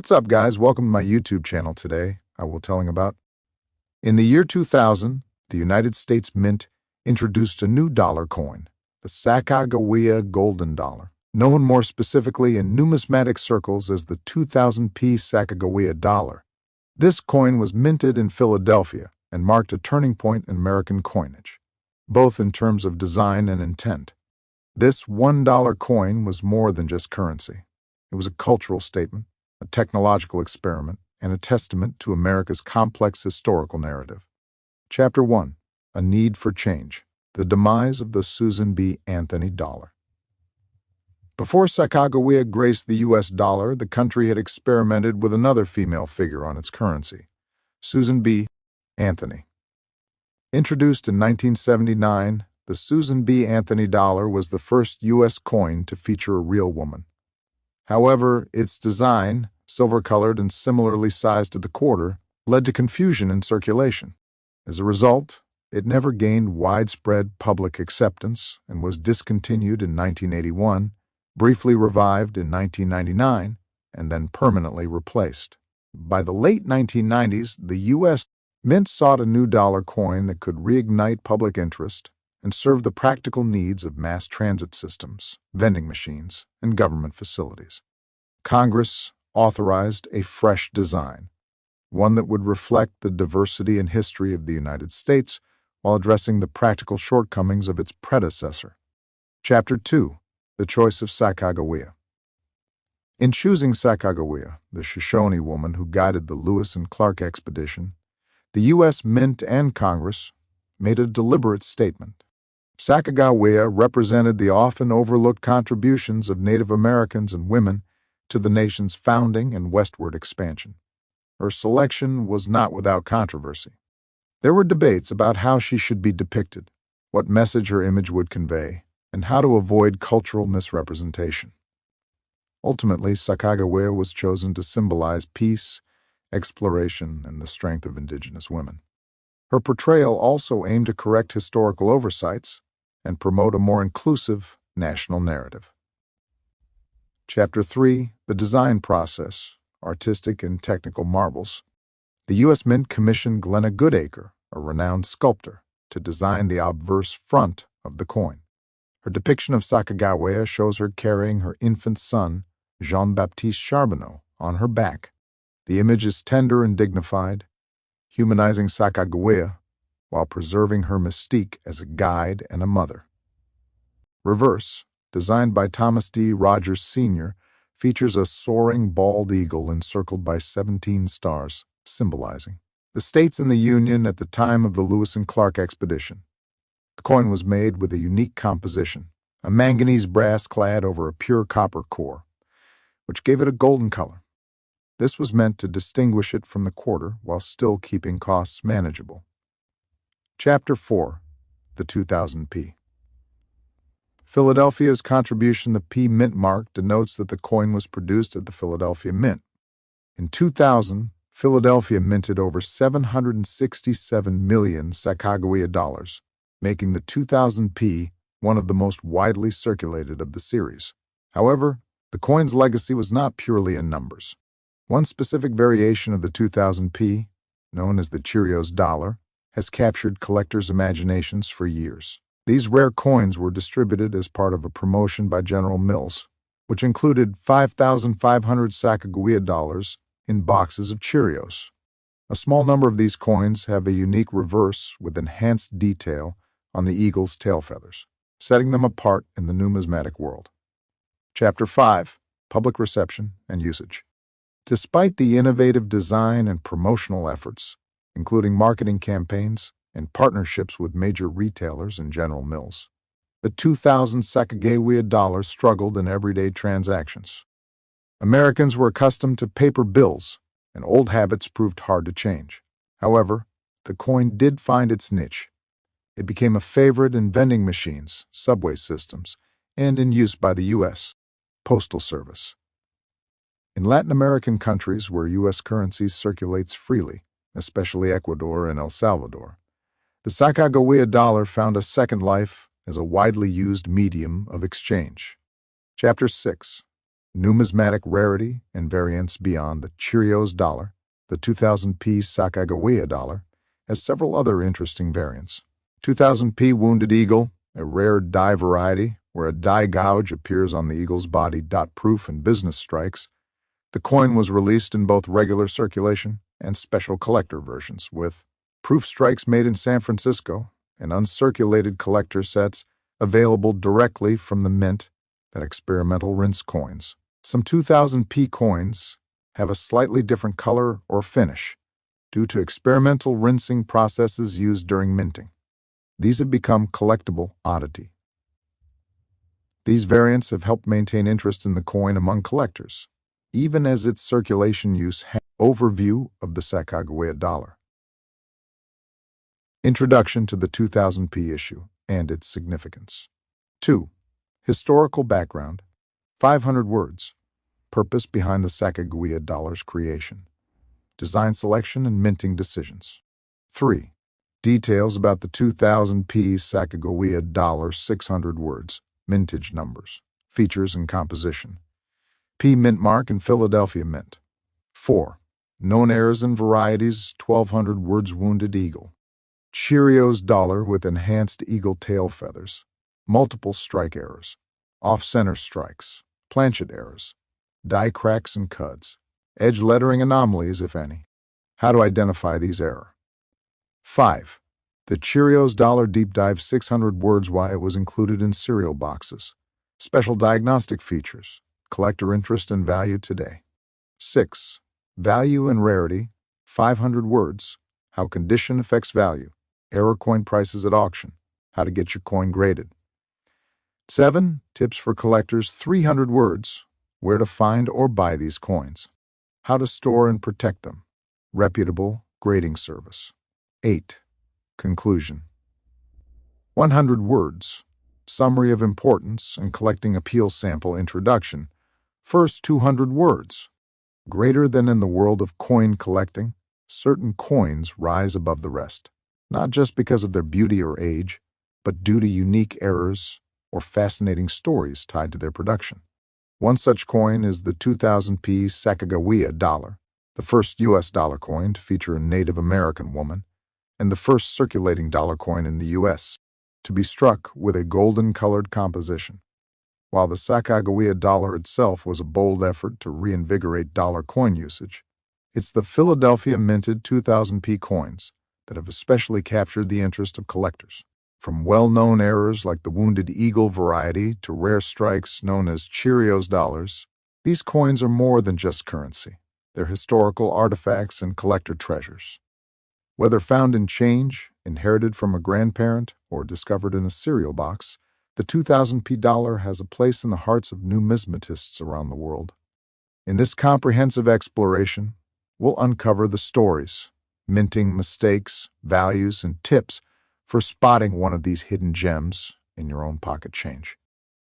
What's up, guys? Welcome to my YouTube channel. Today, I will telling about in the year 2000, the United States Mint introduced a new dollar coin, the Sacagawea Golden Dollar, known more specifically in numismatic circles as the 2000 P Sacagawea dollar. This coin was minted in Philadelphia and marked a turning point in American coinage, both in terms of design and intent. This $1 coin was more than just currency. It was a cultural statement, a technological experiment, and a testament to America's complex historical narrative. Chapter 1. A Need for Change. The Demise of the Susan B. Anthony Dollar. Before Sacagawea graced the U.S. dollar, the country had experimented with another female figure on its currency, Susan B. Anthony. Introduced in 1979, the Susan B. Anthony dollar was the first U.S. coin to feature a real woman. However, its design, silver-colored and similarly sized to the quarter, led to confusion in circulation. As a result, it never gained widespread public acceptance and was discontinued in 1981, briefly revived in 1999, and then permanently replaced. By the late 1990s, the U.S. Mint sought a new dollar coin that could reignite public interest and serve the practical needs of mass transit systems, vending machines, and government facilities. Congress authorized a fresh design, one that would reflect the diversity and history of the United States while addressing the practical shortcomings of its predecessor. Chapter 2. The Choice of Sacagawea. In choosing Sacagawea, the Shoshone woman who guided the Lewis and Clark expedition, the U.S. Mint and Congress made a deliberate statement. Sacagawea represented the often overlooked contributions of Native Americans and women to the nation's founding and westward expansion. Her selection was not without controversy. There were debates about how she should be depicted, what message her image would convey, and how to avoid cultural misrepresentation. Ultimately, Sacagawea was chosen to symbolize peace, exploration, and the strength of indigenous women. Her portrayal also aimed to correct historical oversights and promote a more inclusive national narrative. Chapter 3. The Design Process, Artistic and Technical Marvels. The U.S. Mint commissioned Glenna Goodacre, a renowned sculptor, to design the obverse front of the coin. Her depiction of Sacagawea shows her carrying her infant son, Jean-Baptiste Charbonneau, on her back. The image is tender and dignified, humanizing Sacagawea while preserving her mystique as a guide and a mother. Reverse, designed by Thomas D. Rogers Sr., features a soaring bald eagle encircled by 17 stars, symbolizing the states in the Union at the time of the Lewis and Clark expedition. The coin was made with a unique composition, a manganese brass clad over a pure copper core, which gave it a golden color. This was meant to distinguish it from the quarter while still keeping costs manageable. Chapter 4. The 2000 P. Philadelphia's contribution to the P Mint mark denotes that the coin was produced at the Philadelphia Mint. In 2000, Philadelphia minted over 767 million Sacagawea dollars, making the 2000 P one of the most widely circulated of the series. However, the coin's legacy was not purely in numbers. One specific variation of the 2000 P, known as the Cheerios dollar, has captured collectors' imaginations for years. These rare coins were distributed as part of a promotion by General Mills, which included 5,500 Sacagawea dollars in boxes of Cheerios. A small number of these coins have a unique reverse with enhanced detail on the eagle's tail feathers, setting them apart in the numismatic world. Chapter 5. Public Reception and Usage. Despite the innovative design and promotional efforts, including marketing campaigns and partnerships with major retailers and General Mills, the 2000 Sacagawea dollar struggled in everyday transactions. Americans were accustomed to paper bills, and old habits proved hard to change. However, the coin did find its niche. It became a favorite in vending machines, subway systems, and in use by the U.S. Postal Service. In Latin American countries where U.S. currency circulates freely, especially Ecuador and El Salvador, the Sacagawea dollar found a second life as a widely used medium of exchange. Chapter 6. numismatic rarity and variants beyond the Cheerios dollar, the 2000 P Sacagawea dollar, has several other interesting variants. 2000 P Wounded Eagle, a rare die variety where a die gouge appears on the eagle's body. Proof and business strikes. The coin was released in both regular circulation and special collector versions, with proof strikes made in San Francisco and uncirculated collector sets available directly from the mint that experimental rinse coins. Some 2000 P coins have a slightly different color or finish due to experimental rinsing processes used during minting. These have become collectible oddity. These variants have helped maintain interest in the coin among collectors, even as its circulation use has. Overview of the Sacagawea dollar. Introduction to the 2000 P issue and its significance. 2. Historical background. 500 words. Purpose behind the Sacagawea dollar's creation. Design selection and minting decisions. 3. Details about the 2000 P Sacagawea dollar. 600 words. Mintage numbers. Features and composition. P mint mark and Philadelphia Mint. 4. Known errors and varieties. 1200 words. Wounded Eagle. Cheerios dollar with enhanced eagle tail feathers. Multiple strike errors. Off-center strikes. Planchet errors. Die cracks and cuds. Edge lettering anomalies, if any. How to identify these errors. 5. The Cheerios dollar deep dive. 600 words. Why it was included in cereal boxes. Special diagnostic features. Collector interest and value today. 6. Value and rarity. 500 words. How condition affects value. Error coin prices at auction. How to get your coin graded. 7. Tips for collectors. 300 words. Where to find or buy these coins. How to store and protect them. Reputable grading service. 8. Conclusion. 100 words. Summary of importance and collecting appeal sample. Introduction. First 200 words. Greater than in the world of coin collecting, certain coins rise above the rest, not just because of their beauty or age, but due to unique errors or fascinating stories tied to their production. One such coin is the 2000 P Sacagawea dollar, the first U.S. dollar coin to feature a Native American woman, and the first circulating dollar coin in the U.S. to be struck with a golden-colored composition. While the Sacagawea dollar itself was a bold effort to reinvigorate dollar coin usage, it's the Philadelphia minted 2000 P coins that have especially captured the interest of collectors. From well-known errors like the Wounded Eagle variety to rare strikes known as Cheerios dollars, these coins are more than just currency. They're historical artifacts and collector treasures. Whether found in change, inherited from a grandparent, or discovered in a cereal box, the 2000 P dollar has a place in the hearts of numismatists around the world. In this comprehensive exploration, we'll uncover the stories, minting mistakes, values, and tips for spotting one of these hidden gems in your own pocket change.